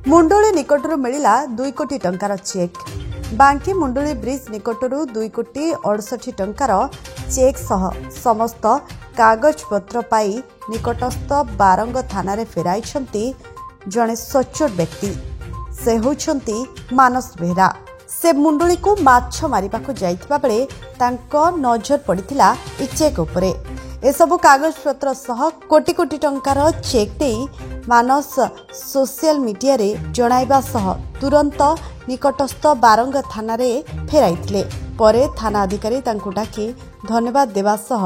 मुंडोली निकटरू मिला 2 कोटी टंकार चेक। बांकी मुंडोली ब्रिज निकटरू 2 कोटी 68 टंकार चेक सह समस्त कागजपत्र पाई निकटस्थ बारंग थाना रे फेराइछंती जड़े सचोट व्यक्ति। से होछंती मानस बेहरा। से मुंडोली को माछ मारिबाकू जाइथिबा बेले तांको नजर पड़िथिला ए चेक उपरे। एसबू कागजपत्र सह कोटी कोटी टंकार चेक दे मानस सोशल मीडिया रे जणाइबा सह तुरंत निकटस्थ बारंग थाना रे फेराइथिले। परे थाना अधिकारी तांको डाकी धन्यवाद देवा सह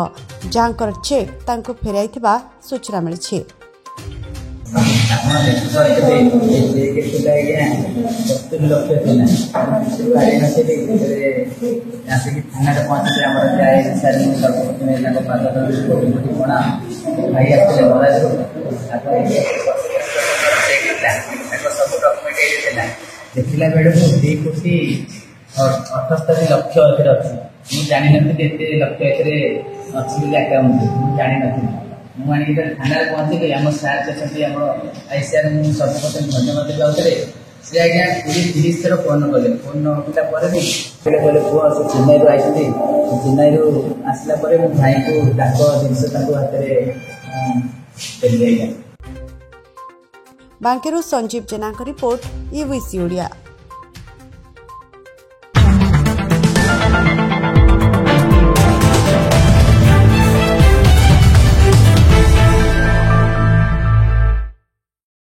जांकर चेक तांको फेराइथिबा सूचना मिलिछि। देखला बेड़ 2 कोटी 78 लक्ष अच्छी जानी नी लक्ष अच्छी अकाउंट जानी मुझे थाना पहुँचली आम सार अच्छे आम आईसीआर सब धन्यवाद देते सी आज्ञा 20-30 थर फोन कले। फोन नकला भी कहले पुआ से चेन्नई आई चेन्नई आसला भाई को डाक जिनस हाथ में बांकेरू संजीव जेना रिपोर्ट ईवीसी ओडिया।